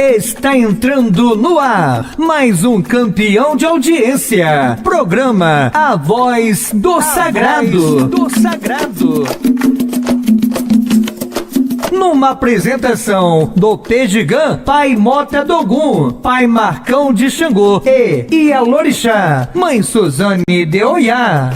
Está entrando no ar mais um campeão de audiência. Programa A Voz do Sagrado. Numa apresentação do Pejigã, Pai Mota Dogum, Pai Marcão de Xangô e Ialorixá, Mãe Suzane de Oiá.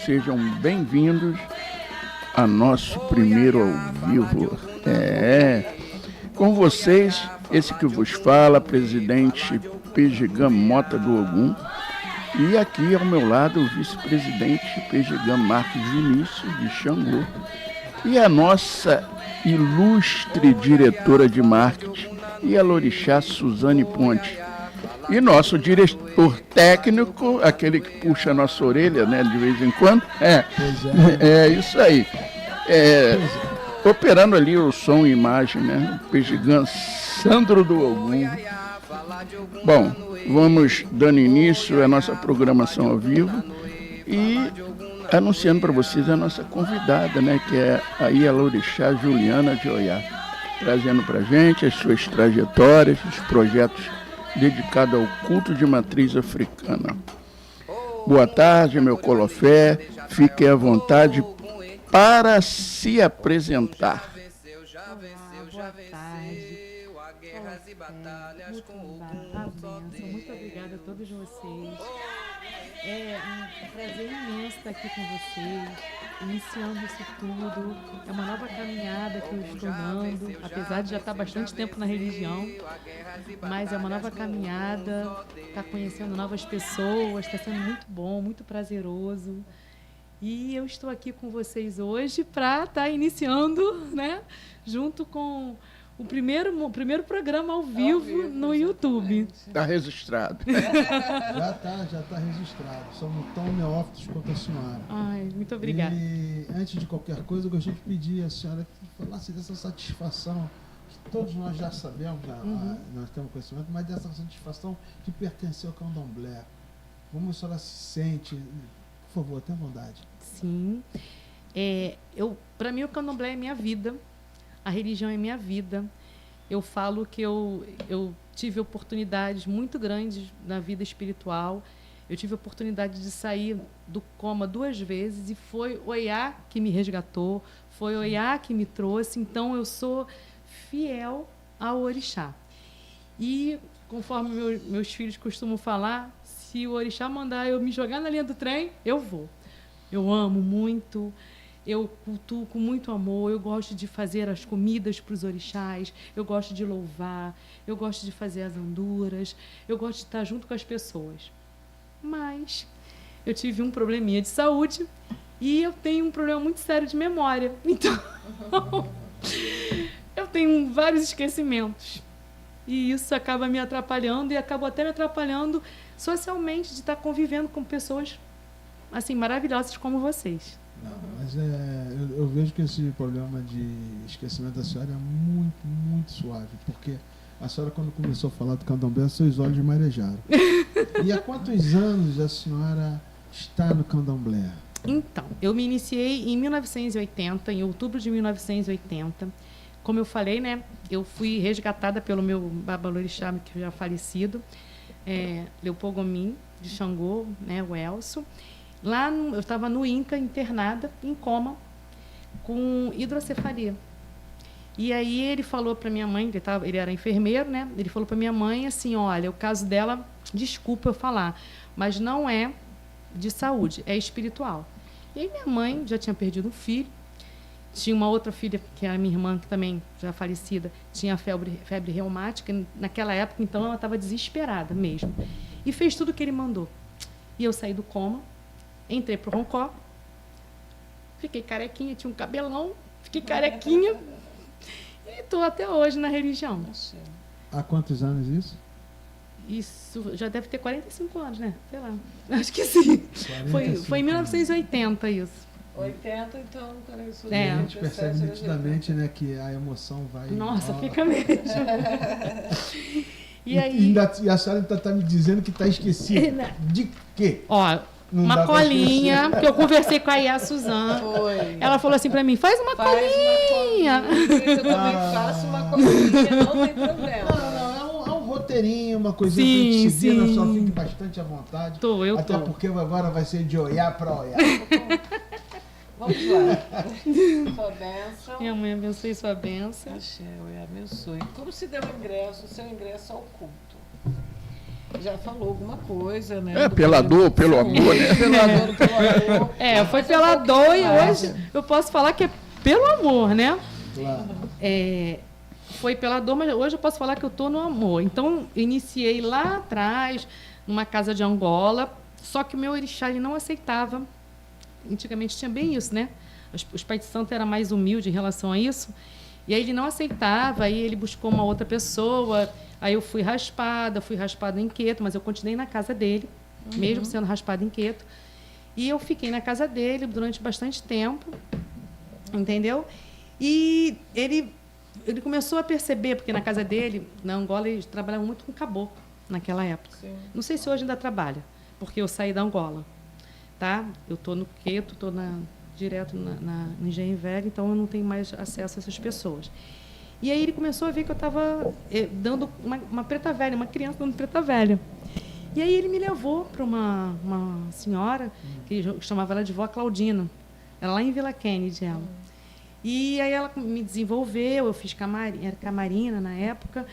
Sejam bem-vindos a nosso primeiro ao vivo. Com vocês, esse que vos fala, presidente Pejigã Mota do Ogum. E aqui ao meu lado o vice-presidente Pejigã Marcos Vinícius de Xangô. E a nossa ilustre diretora de marketing, Ialorixá Suzane Ponte. E nosso diretor técnico, aquele que puxa a nossa orelha, né, de vez em quando. É isso aí. Operando ali o som e imagem, né? O Pejigã Sandro do Ogum. Bom, vamos dando início à nossa programação ao vivo e anunciando para vocês a nossa convidada, né, que é a Ialorixá Juliana de Oiá, trazendo para a gente as suas trajetórias, os projetos dedicado ao culto de matriz africana. Boa tarde, meu colofé. Fique à vontade para se apresentar. Boa tarde. Muito obrigada a todos vocês. É um prazer imenso estar aqui com vocês, iniciando isso tudo. É uma nova caminhada que eu estou dando, apesar de já estar bastante tempo na religião, mas é uma nova caminhada, estar conhecendo novas pessoas, está sendo muito bom, muito prazeroso. E eu estou aqui com vocês hoje para estar iniciando, né, junto com o primeiro programa ao vivo no YouTube. Está registrado. Já está registrado. Somos tão neófitos quanto a senhora. Ai, muito obrigada. E antes de qualquer coisa, eu gostaria de pedir à senhora que falasse dessa satisfação, que todos nós já sabemos, nós temos conhecimento, mas dessa satisfação de pertencer ao candomblé. Como a senhora se sente? Por favor, tenha vontade. Sim. Para mim, o candomblé é minha vida. A religião é minha vida. Eu falo que eu tive oportunidades muito grandes na vida espiritual. Eu tive a oportunidade de sair do coma 2 vezes e foi Oiá que me resgatou, foi Oiá que me trouxe. Então, eu sou fiel ao orixá. E, conforme meus filhos costumam falar, se o orixá mandar eu me jogar na linha do trem, eu vou. Eu amo muito. Eu cultuo com muito amor, eu gosto de fazer as comidas para os orixás, eu gosto de louvar, eu gosto de fazer as anduras, eu gosto de estar junto com as pessoas. Mas eu tive um probleminha de saúde e eu tenho um problema muito sério de memória. Então, eu tenho vários esquecimentos. E isso acaba me atrapalhando e acaba até me atrapalhando socialmente de estar convivendo com pessoas assim maravilhosas como vocês. Não, mas eu vejo que esse problema de esquecimento da senhora é muito, muito suave, porque a senhora, quando começou a falar do candomblé, seus olhos marejaram. E há quantos anos a senhora está no candomblé? Então, eu me iniciei em 1980, em outubro de 1980. Como eu falei, né, eu fui resgatada pelo meu babalorixá, que já é falecido, Leopoldo Gomin, de Xangô, né, o Elcio. Lá eu estava no INCA, internada, em coma, com hidrocefalia. E aí ele falou para minha mãe, ele era enfermeiro, né? Ele falou para minha mãe assim, olha, o caso dela, desculpa eu falar, mas não é de saúde, é espiritual. E aí minha mãe já tinha perdido um filho, tinha uma outra filha, que era minha irmã, que também já falecida, tinha febre reumática. Naquela época, então, ela estava desesperada mesmo. E fez tudo o que ele mandou. E eu saí do coma, entrei pro Roncó, fiquei carequinha, tinha um cabelão, fiquei carequinha e estou até hoje na religião. Há quantos anos isso? Isso já deve ter 45 anos, né? Sei lá. Acho que sim. Foi em 1980 isso. 80, então, cara, isso É. A gente percebe nitidamente, né, que a emoção vai... Nossa, Ó. fica mesmo. E aí... E a senhora tá me dizendo que tá esquecida. De quê? Ó, Não uma dá pra colinha, esquecer. que eu conversei com a Iá Suzana. Foi. Ela falou assim pra mim, faz uma Faz colinha. uma colinha. Eu também faço uma colinha, não tem problema. Não, é um roteirinho, uma coisinha pra Sim, gente seguir, sim. só fique bastante à vontade. Eu Até tô. porque agora vai ser de olhar pra olhar. Vamos lá. Sua bênção. Minha mãe abençoe sua bênção. Axé, eu abençoe. Como se deu o ingresso, o seu ingresso ao culto? Já falou alguma coisa, né? Pela dor, pelo amor, né? Pela dor, pelo amor. Foi pela dor e hoje eu posso falar que é pelo amor, né? Claro. Foi pela dor, mas hoje eu posso falar que eu estou no amor. Então, iniciei lá atrás, numa casa de Angola, só que o meu orixá ele não aceitava. Antigamente tinha bem isso, né? Os pais de santo eram mais humildes em relação a isso. E aí ele não aceitava, aí ele buscou uma outra pessoa. Aí eu fui raspada em Queto, mas eu continuei na casa dele, mesmo sendo raspada em Queto. E eu fiquei na casa dele durante bastante tempo, entendeu? E ele começou a perceber, porque na casa dele, na Angola, eles trabalhavam muito com caboclo naquela época. Sim. Não sei se hoje ainda trabalha, porque eu saí da Angola, tá? Eu estou no Queto, estou direto no Engenho Velho, então eu não tenho mais acesso a essas pessoas. E aí ele começou a ver que eu estava dando uma preta velha, uma criança dando preta velha. E aí ele me levou para uma senhora, que eu chamava ela de vó Claudina, ela lá em Vila Kennedy, ela. E aí ela me desenvolveu, eu fiz era camarina na época,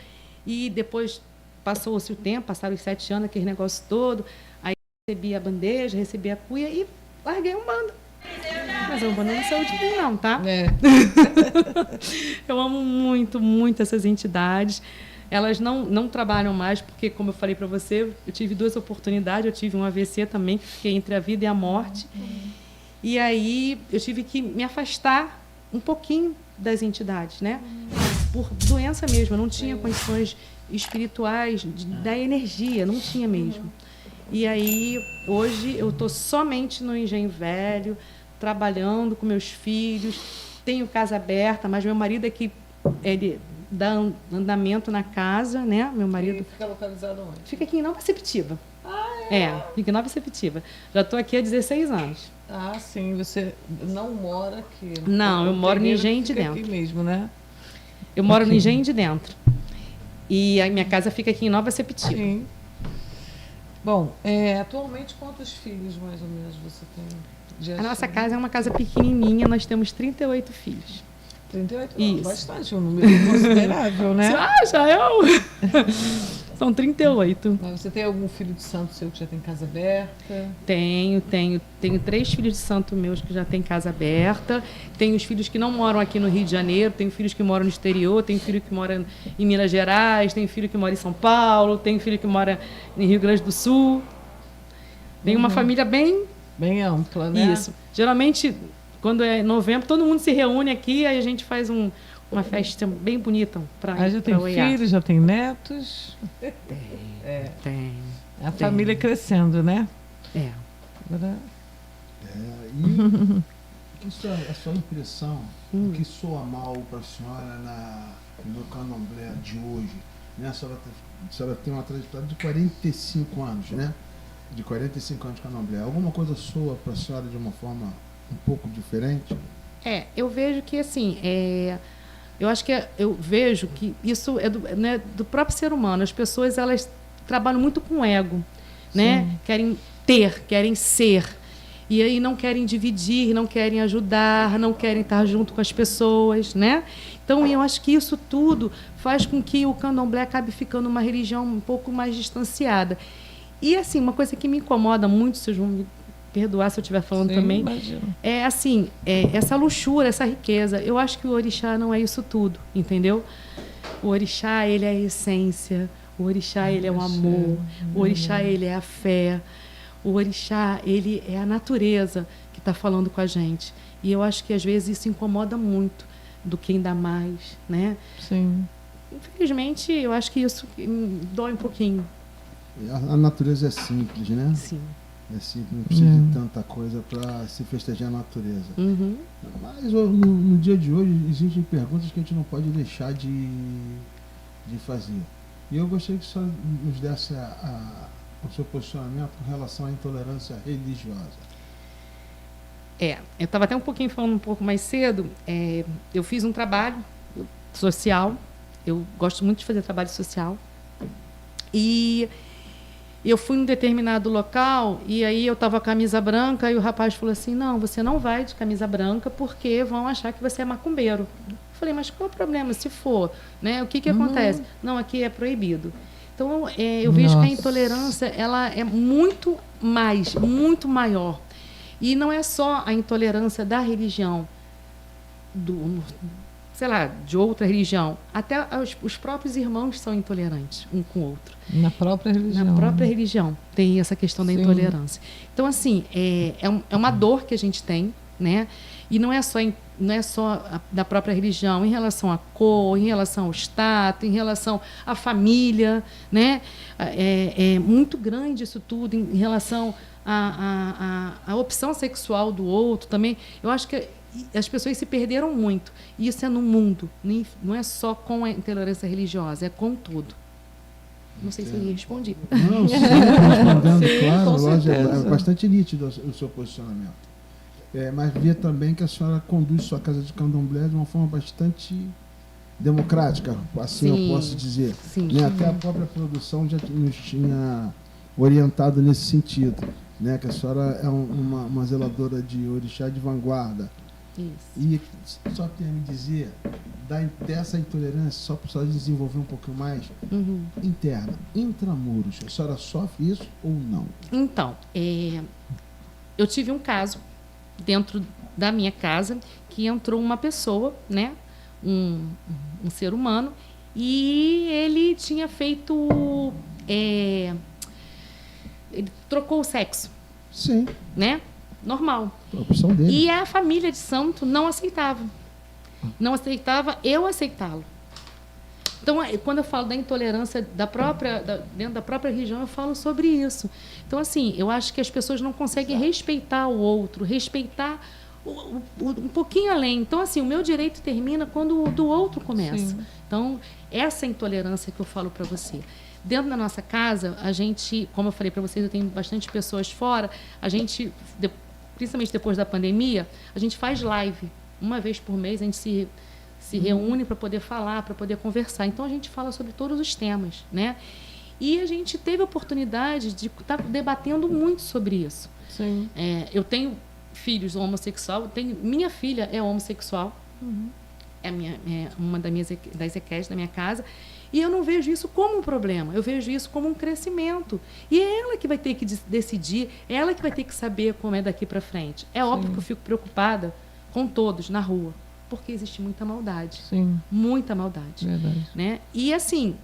e depois passou-se o tempo, passaram os 7 anos, aquele negócio todo, aí recebi a bandeja, recebi a cuia e larguei um bando. Mas a Umbanda não saiu de mim, não, tá? Eu amo muito, muito essas entidades. Elas não trabalham mais, porque, como eu falei para você, eu tive 2 oportunidades. Eu tive um AVC também, que fiquei entre a vida e a morte. E aí eu tive que me afastar um pouquinho das entidades, né? Por doença mesmo, eu não tinha condições espirituais da energia, não tinha mesmo. E aí, hoje, eu estou somente no Engenho Velho, trabalhando com meus filhos, tenho casa aberta, mas meu marido é que ele dá andamento na casa, né? Meu marido... E fica localizado onde? Fica aqui em Nova Septiva. Fica em Nova Septiva. Já estou aqui há 16 anos. Ah, sim, você não mora aqui. Não, eu moro no Engenho de fica Dentro. Aqui mesmo, né? Eu moro no Engenho de Dentro. E a minha casa fica aqui em Nova Septiva. Sim. Bom, atualmente quantos filhos mais ou menos você tem? A nossa casa é uma casa pequenininha, nós temos 38 filhos. 38? Isso. Bastante, um número considerável, né? Já eu? São 38. Mas você tem algum filho de santo seu que já tem casa aberta? Tenho 3 filhos de santo meus que já têm casa aberta. Tenho os filhos que não moram aqui no Rio de Janeiro, tenho filhos que moram no exterior, tenho filho que mora em Minas Gerais, tenho filho que mora em São Paulo, tenho filho que mora em Rio Grande do Sul. Tenho uma família bem ampla, né? Isso. Geralmente, quando é novembro, todo mundo se reúne aqui e a gente faz uma festa bem bonita para já tem filhos, já tem netos? Tem. A família crescendo, né? Agora... E a sua impressão, o que soa mal para a senhora no candomblé de hoje? Né? A senhora tem uma trajetória de 45 anos, né? De 45 anos de candomblé. Alguma coisa soa para a senhora de uma forma um pouco diferente? Eu vejo que, assim, eu acho que eu vejo que isso é do próprio ser humano. As pessoas, elas trabalham muito com ego, né? Querem querem ser. E aí não querem dividir, não querem ajudar, não querem estar junto com as pessoas, né? Então, eu acho que isso tudo faz com que o candomblé acabe ficando uma religião um pouco mais distanciada. E, assim, uma coisa que me incomoda muito, vocês vão me perdoar se eu estiver falando também, imagino. Essa luxúria, essa riqueza. Eu acho que o orixá não é isso tudo, entendeu? O orixá, ele é a essência, o orixá, ele é o amor, o orixá, ele é a fé, O orixá, ele é a natureza que está falando com a gente. E eu acho que às vezes isso incomoda muito do quem dá mais, né? Sim. Infelizmente, eu acho que isso dói um pouquinho. A natureza é simples, né? Sim. É simples, não precisa de tanta coisa para se festejar a natureza. Uhum. Mas no dia de hoje existem perguntas que a gente não pode deixar de fazer. E eu gostaria que o senhor nos desse o seu posicionamento com relação à intolerância religiosa. Eu estava até falando um pouco mais cedo, eu fiz um trabalho social, eu gosto muito de fazer trabalho social, e eu fui em um determinado local, e aí eu estava com a camisa branca, e o rapaz falou assim, não, você não vai de camisa branca, porque vão achar que você é macumbeiro. Eu falei, mas qual é o problema, se for? Né? O que acontece? Não, aqui é proibido. Então, eu vejo que a intolerância, ela é muito maior. E não é só a intolerância da religião, de outra religião. Até os próprios irmãos são intolerantes um com o outro. Na própria religião. Na própria religião tem essa questão da intolerância. Então, assim, é uma dor que a gente tem, né? E não é só da própria religião, em relação à cor, em relação ao status, em relação à família, né? É muito grande isso tudo em relação à opção sexual do outro também. Eu acho que as pessoas se perderam muito. E isso é no mundo, não é só com a intolerância religiosa, é com tudo. Não sei se eu respondi. Não, sim, respondendo, Sim, claro, com lógico, é certeza. bastante nítido o seu posicionamento. Mas via também que a senhora conduz sua casa de candomblé de uma forma bastante democrática, assim Sim, eu posso dizer. sim. Né? Até a própria produção já nos tinha orientado nesse sentido. Né? Que a senhora é uma zeladora de orixá de vanguarda. Isso. E só queria me dizer dessa intolerância, só para desenvolver um pouquinho mais, interna, intramuros, a senhora sofre isso ou não? Então, eu tive um caso dentro da minha casa que entrou uma pessoa, né, um ser humano, e ele tinha feito, ele trocou o sexo, Sim, né, normal. a opção dele. E a família de santo não aceitava. Não aceitava eu aceitá-lo. Então, quando eu falo da intolerância dentro da própria religião, eu falo sobre isso. Então, assim, eu acho que as pessoas não conseguem respeitar o outro, respeitar um pouquinho além. Então, assim, o meu direito termina quando o do outro começa. Sim. Então, essa intolerância que eu falo para você. Dentro da nossa casa, a gente, como eu falei para vocês, eu tenho bastante pessoas fora, a gente, principalmente depois da pandemia, a gente faz live. Uma vez por mês, a gente se reúne para poder falar, para poder conversar. Então, a gente fala sobre todos os temas, né? E a gente teve a oportunidade de estar debatendo muito sobre isso. Sim. Eu tenho filhos homossexuais, minha filha é homossexual, é uma das EQs da minha casa, e eu não vejo isso como um problema, eu vejo isso como um crescimento. E é ela que vai ter que decidir, é ela que vai ter que saber como é daqui para frente. É óbvio que eu fico preocupada com todos na rua, porque existe muita maldade. Sim. Muita maldade. Verdade. Né? E assim,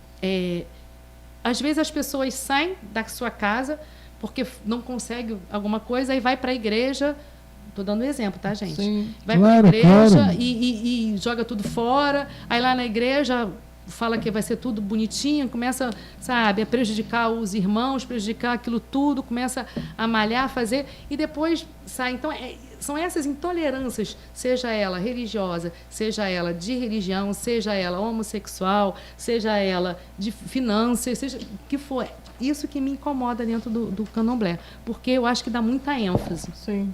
às vezes as pessoas saem da sua casa porque não conseguem alguma coisa e vai para a igreja. Estou dando um exemplo, tá, gente? Sim. Vai Claro, para a igreja claro. e joga tudo fora. Aí lá na igreja fala que vai ser tudo bonitinho, começa, sabe, a prejudicar os irmãos, prejudicar aquilo tudo, começa a malhar, fazer, e depois sai. Então, são essas intolerâncias, seja ela religiosa, seja ela de religião, seja ela homossexual, seja ela de finanças, seja o que for. Isso que me incomoda dentro do candomblé, porque eu acho que dá muita ênfase. Sim.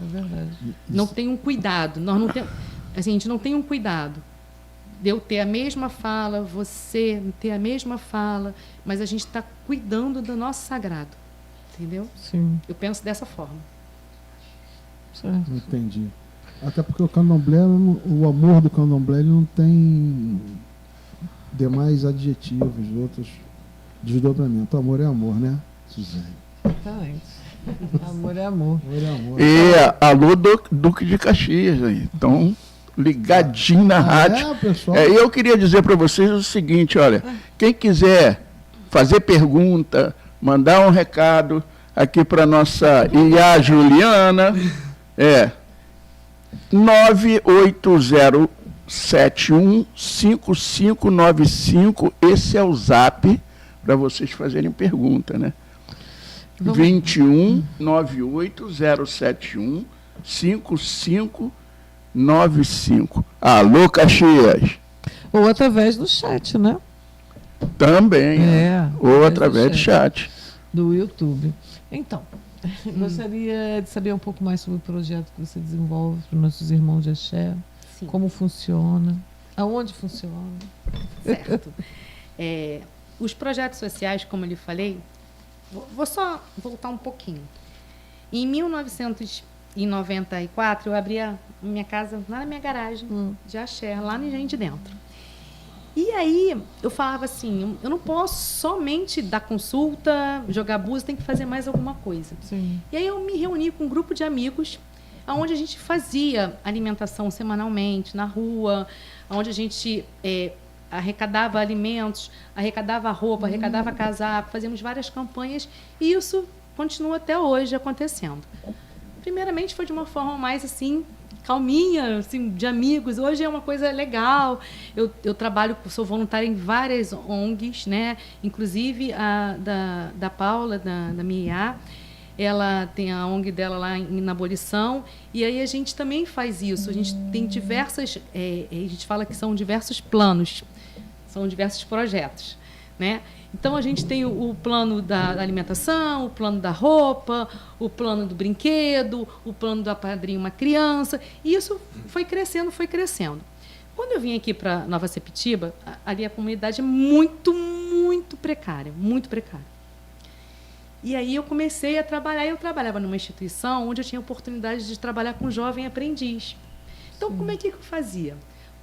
É verdade. Não tem um cuidado. Nós não temos, assim, a gente não tem um cuidado de eu ter a mesma fala, você ter a mesma fala, mas a gente está cuidando do nosso sagrado. Entendeu? Sim. Eu penso dessa forma. Certo. Entendi. Até porque o candomblé, o amor do candomblé ele não tem demais adjetivos, outros desdobramento. Amor é amor, né, Suzane? Exatamente. Amor é amor. Amor é amor. E alô, Duque de Caxias aí. Então, ligadinho na rádio. Pessoal. Eu queria dizer para vocês o seguinte, olha, quem quiser fazer pergunta, mandar um recado, aqui para nossa Iá Juliana, 980715595, esse é o zap para vocês fazerem pergunta, né? 21 98071 5595. Alô, Caxias. Ou através do chat, né? Também. Ou através do chat. Do YouTube. Então, gostaria de saber um pouco mais sobre o projeto que você desenvolve para os nossos irmãos de axé. Sim. Como funciona, aonde funciona. Certo. Os projetos sociais, como eu lhe falei, vou só voltar um pouquinho. Em 1994, eu abri a minha casa lá na minha garagem de axé, lá no Engenho de Dentro. E aí eu falava assim, eu não posso somente dar consulta, jogar búzios, tem que fazer mais alguma coisa. Sim. E aí eu me reuni com um grupo de amigos, onde a gente fazia alimentação semanalmente na rua, onde a gente arrecadava alimentos, arrecadava roupa, arrecadava casaco, fazíamos várias campanhas e isso continua até hoje acontecendo. Primeiramente foi de uma forma mais assim, calminha, assim, de amigos. Hoje é uma coisa legal. Eu trabalho, sou voluntária em várias ONGs, né? Inclusive a da Paula, da minha IA. Ela tem a ONG dela lá na Abolição, e aí a gente também faz isso. A gente tem diversas, a gente fala que são diversos planos, são diversos projetos, né? Então a gente tem o plano da alimentação, o plano da roupa, o plano do brinquedo, o plano do apadrinho uma criança, e isso foi crescendo, foi crescendo. Quando eu vim aqui para Nova Sepetiba, ali a comunidade é muito, muito precária, muito precária. E aí eu comecei a trabalhar, eu trabalhava numa instituição onde eu tinha a oportunidade de trabalhar com jovem aprendiz. Então, como é que eu fazia?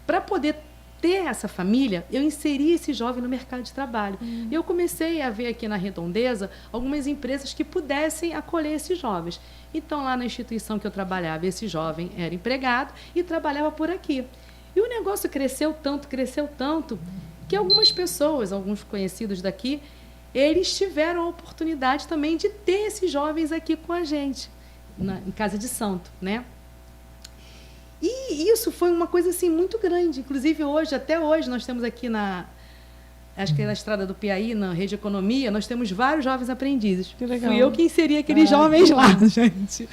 Para poder ter essa família, eu inseri esse jovem no mercado de trabalho. E eu comecei a ver aqui na Redondeza algumas empresas que pudessem acolher esses jovens. Então, lá na instituição que eu trabalhava, esse jovem era empregado e trabalhava por aqui. E o negócio cresceu tanto, que algumas pessoas, alguns conhecidos daqui, eles tiveram a oportunidade também de ter esses jovens aqui com a gente, em Casa de Santo, né? E isso foi uma coisa assim muito grande. Inclusive hoje, até hoje, nós temos aqui acho que é na Estrada do Piauí, na Rede Economia, nós temos vários jovens aprendizes. Que legal. Fui eu que inseri aqueles jovens lá, gente.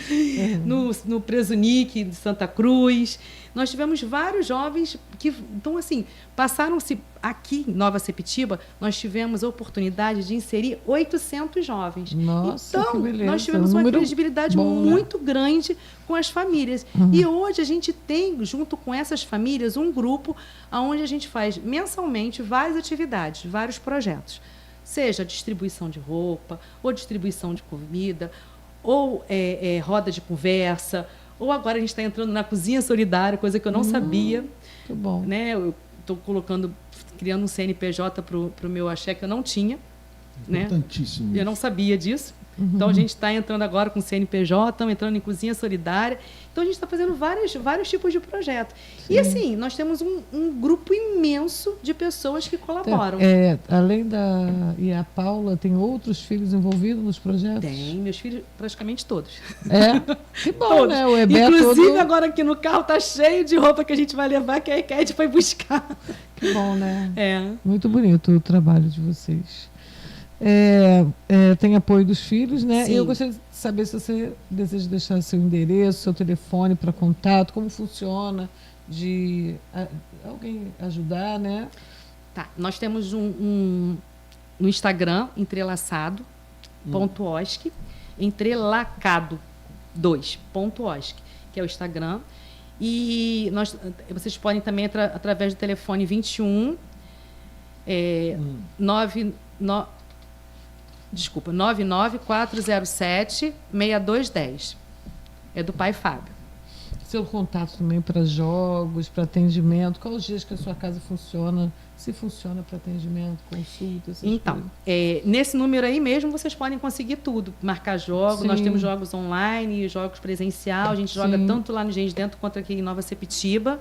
No Preso Nick de Santa Cruz. Nós tivemos vários jovens que, então, assim, passaram-se aqui em Nova Sepetiba, nós tivemos a oportunidade de inserir 800 jovens. Nossa, então, que beleza. nós tivemos uma credibilidade bom, muito grande com as famílias. E hoje a gente tem, junto com essas famílias, um grupo onde a gente faz mensalmente várias atividades, vários projetos. Seja distribuição de roupa, ou distribuição de comida, ou roda de conversa, ou agora a gente está entrando na cozinha solidária, coisa que eu não sabia. Muito bom. Né? Eu estou criando um CNPJ para o meu axé que eu não tinha. Importantíssimo. Né? Eu não sabia disso. Então, a gente está entrando agora com CNPJ, estamos entrando em cozinha solidária. Então, a gente está fazendo vários tipos de projetos. Sim. E, assim, nós temos um grupo imenso de pessoas que colaboram. Além e a Paula, tem outros filhos envolvidos nos projetos? Tem, meus filhos, praticamente todos. Que bom, todos. né? O Ebé Inclusive, agora aqui no carro está cheio de roupa que a gente vai levar, que a Eket foi buscar. Que bom, né? É. Muito bonito o trabalho de vocês. Tem apoio dos filhos, né? Sim. E eu gostaria de saber se você deseja deixar seu endereço, seu telefone para contato, como funciona, de alguém ajudar, né? Tá, nós temos no Instagram, entrelaçado.osc, entrelacado2.osc, que é o Instagram. E vocês podem também através do telefone 21 99407-6210. É do pai Fábio. Seu contato também para jogos, para atendimento. Quais os dias que a sua casa funciona? Se funciona para atendimento, consulta, essas Então, coisas. nesse número aí mesmo vocês podem conseguir tudo. Marcar jogos, Sim. nós temos jogos online, jogos presencial. A gente joga tanto lá no Engenho de Dentro quanto aqui em Nova Sepetiba.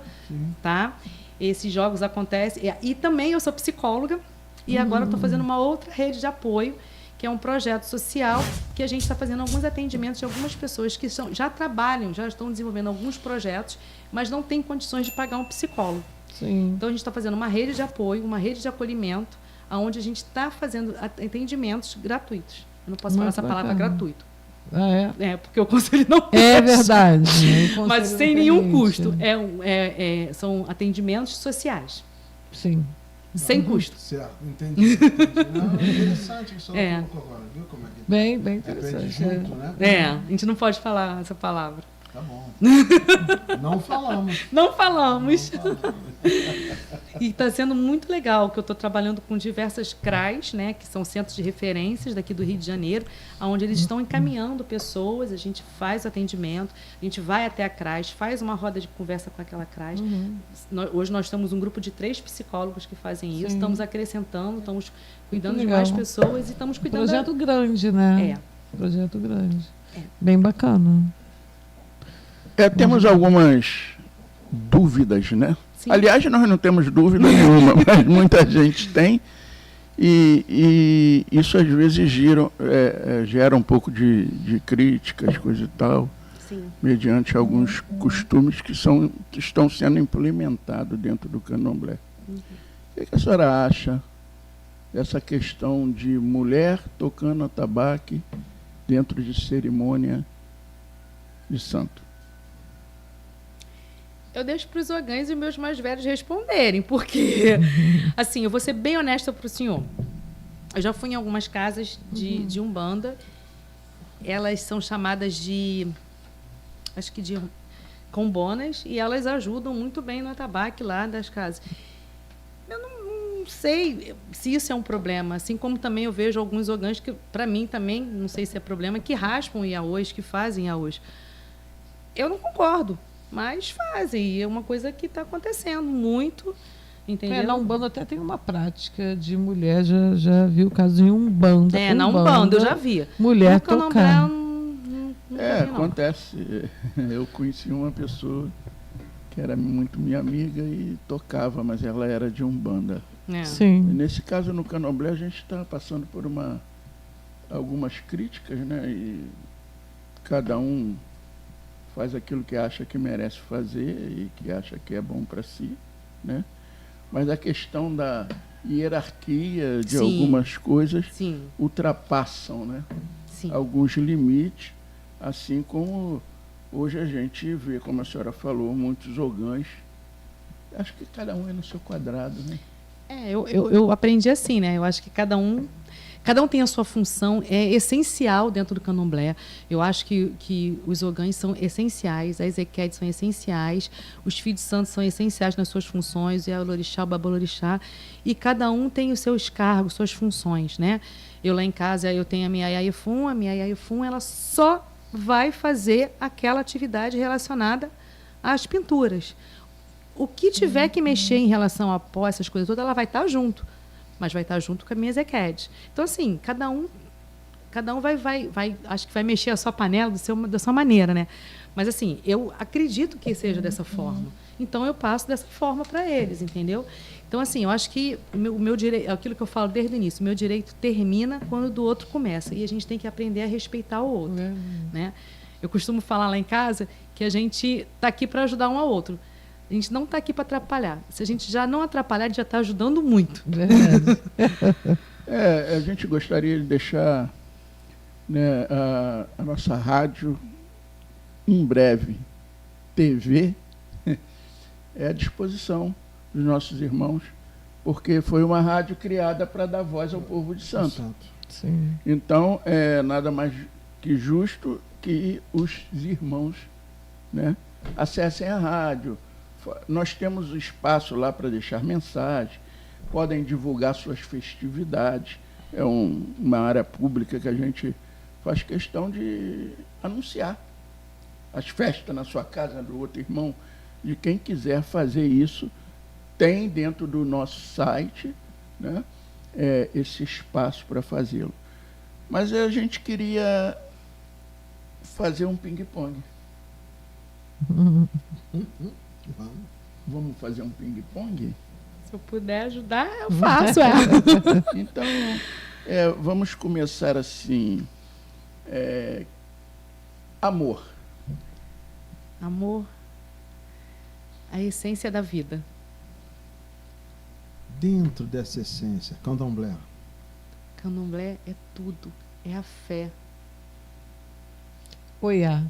Tá? Esses jogos acontecem. E também eu sou psicóloga. E agora eu estou fazendo uma outra rede de apoio, que é um projeto social que a gente está fazendo alguns atendimentos de algumas pessoas que já trabalham, já estão desenvolvendo alguns projetos, mas não têm condições de pagar um psicólogo. Sim. Então, a gente está fazendo uma rede de apoio, uma rede de acolhimento, onde a gente está fazendo atendimentos gratuitos. Eu não posso falar Muito essa palavra bacana. gratuito. Ah, é? É, porque o conselho não É deixa. verdade. O Mas conselho sem não nenhum permite. custo. São atendimentos sociais. Sim. Sem custo. Certo, entendi. Não, é interessante que o senhor colocou agora, viu como é que Bem aprende interessante. junto, né? A gente não pode falar essa palavra. Tá bom. Não falamos. Não falamos. Não falamos. E está sendo muito legal, que eu estou trabalhando com diversas CRAs, né, que são centros de referências daqui do Rio de Janeiro, onde eles estão encaminhando pessoas, a gente faz o atendimento, a gente vai até a CRAS, faz uma roda de conversa com aquela CRAS. Hoje nós temos um grupo de 3 psicólogos que fazem isso, Sim. estamos acrescentando, estamos cuidando de legal. mais pessoas e estamos cuidando... Projeto grande, né? Projeto grande. É. Bem bacana. Temos algumas dúvidas, né? Sim. Aliás, nós não temos dúvida nenhuma, mas muita gente tem. E isso às vezes gera um pouco de críticas, coisa e tal, Sim. mediante alguns costumes que estão sendo implementados dentro do candomblé. O que a senhora acha dessa questão de mulher tocando atabaque dentro de cerimônia de santo? Eu deixo para os ogães e meus mais velhos responderem, porque, assim, eu vou ser bem honesta para o senhor. Eu já fui em algumas casas de Umbanda, elas são chamadas de combonas, e elas ajudam muito bem no atabaque lá das casas. Eu não sei se isso é um problema, assim como também eu vejo alguns ogãs que, para mim também, não sei se é problema, que raspam iaôs, que fazem iaôs. Eu não concordo. Mas fazem, e é uma coisa que está acontecendo muito, entendeu? Na Umbanda até tem uma prática de mulher, já vi o caso em Umbanda. Na Umbanda eu já vi. Mulher no Candomblé, tocar. não vi, não. Acontece. Eu conheci uma pessoa que era muito minha amiga e tocava, mas ela era de Umbanda. E Sim. nesse caso, no Candomblé, a gente está passando por algumas críticas, né? E cada um faz aquilo que acha que merece fazer e que acha que é bom para si, né? Mas a questão da hierarquia de algumas coisas ultrapassam, né? Alguns limites, assim como hoje a gente vê, como a senhora falou, muitos ogãs. Acho que cada um é no seu quadrado, né? Eu aprendi assim, né? Eu acho que cada um tem a sua função, é essencial dentro do candomblé. Eu acho que os ogãs são essenciais, as equedes são essenciais, os filhos santos são essenciais nas suas funções, o Alorixá, o Babalorixá, e cada um tem os seus cargos, suas funções, né? Eu lá em casa, eu tenho a minha Yayefum, ela só vai fazer aquela atividade relacionada às pinturas. O que tiver que mexer em relação a pó, essas coisas todas, ela vai estar junto. Mas vai estar junto com a minha Zequed. Então, assim, cada um vai acho que vai mexer a sua panela da sua maneira, né? Mas, assim, eu acredito que seja dessa forma. Então, eu passo dessa forma para eles, entendeu? Então, assim, eu acho que o meu direito, aquilo que eu falo desde o início, o meu direito termina quando o do outro começa. E a gente tem que aprender a respeitar o outro, né? Eu costumo falar lá em casa que a gente está aqui para ajudar um ao outro. A gente não está aqui para atrapalhar. Se a gente já não atrapalhar, a gente já está ajudando muito. Verdade. A gente gostaria de deixar, né, a nossa rádio, em breve, TV, à disposição dos nossos irmãos, porque foi uma rádio criada para dar voz ao povo de Santo. Sim. Então, é nada mais que justo que os irmãos, né, acessem a rádio. Nós temos espaço lá para deixar mensagem, podem divulgar suas festividades. É uma área pública que a gente faz questão de anunciar as festas na sua casa, do outro irmão, de quem quiser fazer isso, tem dentro do nosso site, né, esse espaço para fazê-lo. Mas a gente queria fazer um ping-pong. Vamos fazer um ping-pong? Se eu puder ajudar, eu faço. Então, Vamos começar assim. Amor. Amor, a essência da vida. Dentro dessa essência, candomblé. Candomblé é tudo, é a fé. Oiá.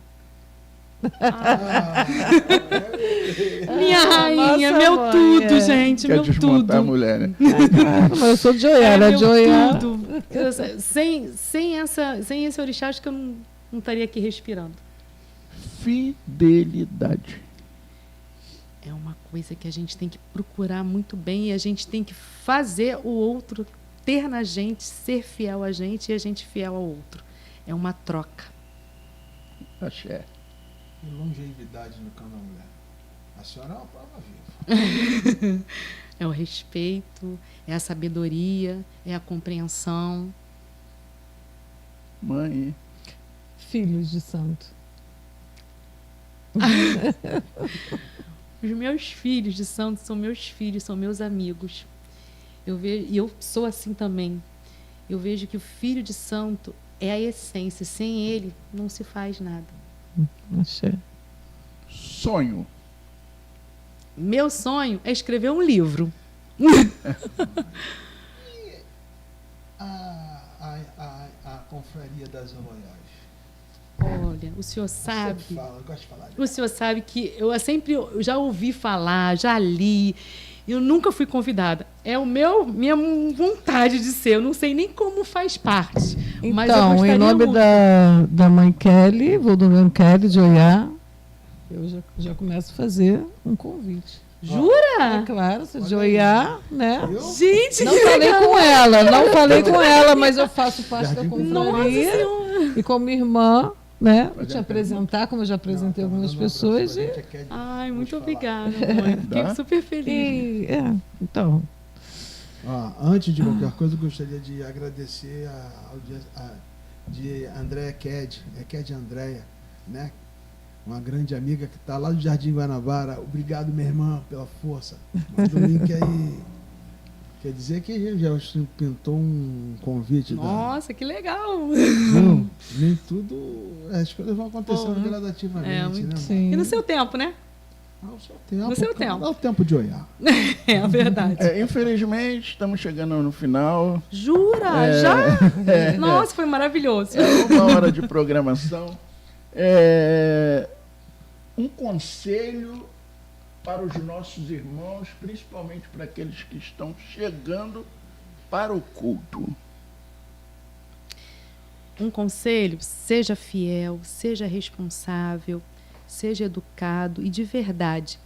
Minha rainha, Nossa, meu mãe, tudo, é. gente, Quer meu desmontar tudo. a mulher, né? Mas eu sou de Oiá, ela é meu de Oiá. tudo. Sem esse orixá, acho que eu não estaria aqui respirando. Fidelidade. É uma coisa que a gente tem que procurar muito bem e a gente tem que fazer o outro ter na gente, ser fiel a gente e a gente fiel ao outro. É uma troca. Axé. E longevidade no candomblé. A senhora é uma prova viva. É o respeito, é a sabedoria, é a compreensão. Mãe. Filhos de santo. Os meus filhos de santo são meus filhos, são meus amigos. E eu sou assim também. Eu vejo que o filho de santo é a essência. Sem ele, não se faz nada. Axé. Sonho. Meu sonho é escrever um livro. A confraria das Oloiás. Olha, o senhor sabe. Sempre fala, eu gosto de falar disso. O senhor sabe que eu já ouvi falar, já li. Eu nunca fui convidada. É minha vontade de ser. Eu não sei nem como faz parte. Mas eu Então, gostaria em nome muito. da mãe Kelly, Valdomiro Kelly de Oiá, eu já começo a fazer um convite. É Jura? claro, você de Olha aí. Oiá, né? Gente, Não que falei legal. com ela, não falei com ela, mas eu faço parte da Jardim Nossa confraria Senhora. e como irmã, né? Vou te uma apresentar, como eu já apresentei Não, tá algumas mandando um pessoas. abraço pra gente, é Kelly. Ai, muito Pode falar. obrigada, mãe. Fiquei Tá? super feliz. Então, Ó, antes de qualquer coisa, eu gostaria de agradecer a audiência de Andréia Ked, Ked Andréia, né? Uma grande amiga que está lá do Jardim Guanabara. Obrigado, minha irmã, pela força. Manda o link aí. Quer dizer que já pintou um convite. Nossa, que legal. Não, nem tudo. As coisas vão acontecendo Uhum. gradativamente, É, muito né? sim. E no seu tempo, né? Ao seu tempo. No seu tempo. Dá o tempo de olhar. É a verdade. Infelizmente, estamos chegando no final. Jura? Já? Nossa, foi maravilhoso. É 1 hora de programação. Um conselho para os nossos irmãos, principalmente para aqueles que estão chegando para o culto. Um conselho: seja fiel, seja responsável, seja educado e de verdade.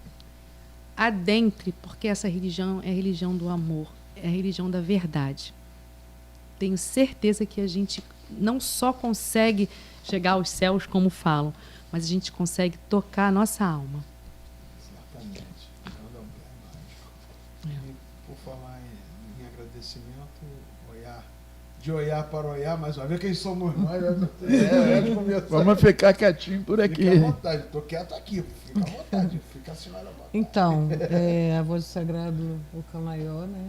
Adentre, porque essa religião é a religião do amor, é a religião da verdade. Tenho certeza que a gente não só consegue chegar aos céus, como falam, mas a gente consegue tocar a nossa alma. Exatamente. E por falar em agradecimento, Oiá. De Oiá para Oiá, mais uma vez, quem somos nós? Vamos ficar quietinho por aqui. Fica à vontade, estou quieto aqui. Fica à vontade, fica a senhora à vontade. Então, a Voz do Sagrado Ocalaió, né?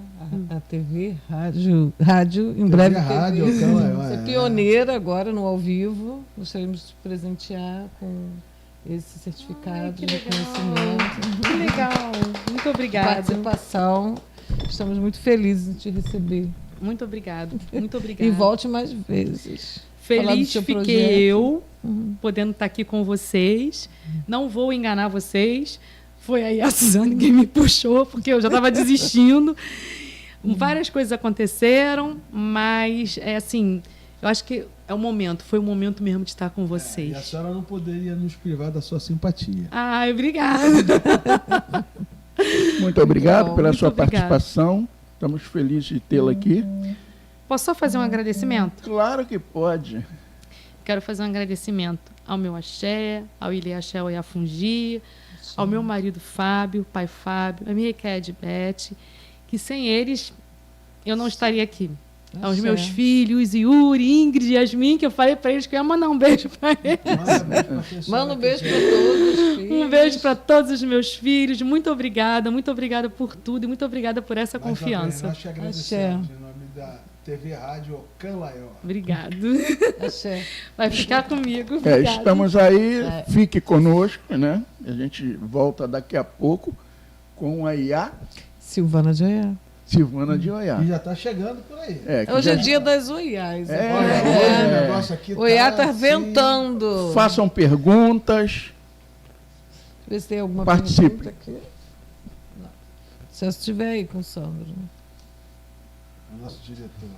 A TV, rádio, em breve Rádio, TV. Ocalaió, Você é pioneira agora no ao vivo. Gostaríamos de te presentear com esse certificado Que de legal. reconhecimento. Que legal. Muito obrigada. Participação. Estamos muito felizes em te receber. Muito obrigada. Muito obrigada. E volte mais vezes. Falar do Feliz seu fiquei projeto. eu, podendo estar aqui com vocês. Não vou enganar vocês. Foi aí a Suzane que me puxou, porque eu já estava desistindo. Várias coisas aconteceram, mas é assim, eu acho que é o momento, foi o momento mesmo de estar com E a vocês. senhora não poderia nos privar da sua simpatia. Ai, obrigada. Muito obrigado pela Muito sua obrigada. participação. Estamos felizes de tê-la aqui. Posso só fazer um agradecimento? Claro que pode. Quero fazer um agradecimento ao meu axé, ao Ilê Axé Oiafungi, ao meu marido Fábio, pai Fábio, a minha Ked Beth, que sem eles eu não estaria aqui. Aos Axé. meus filhos, Yuri, Ingrid, Yasmin, que eu falei para eles que eu ia mandar um beijo para eles. Manda um beijo para todos os filhos. Um beijo para todos os meus filhos. Muito obrigada por tudo e muito obrigada por essa Mais uma vez, confiança. nós te agradecemos em nome TV Rádio Canlaió. Obrigado. Axé. Vai ficar comigo. Obrigado. Estamos aí, fique conosco, né? A gente volta daqui a pouco com a IA Silvana de Oiá. Silvana de Oiá. E já está chegando por aí. Que Hoje é já- dia das Oiás. Olha, hoje o negócio aqui Oiá tá assim, ventando. Façam perguntas. Vê se tem alguma Participe. pergunta aqui. Não. Se estiver aí com o Sandro. o nosso diretor.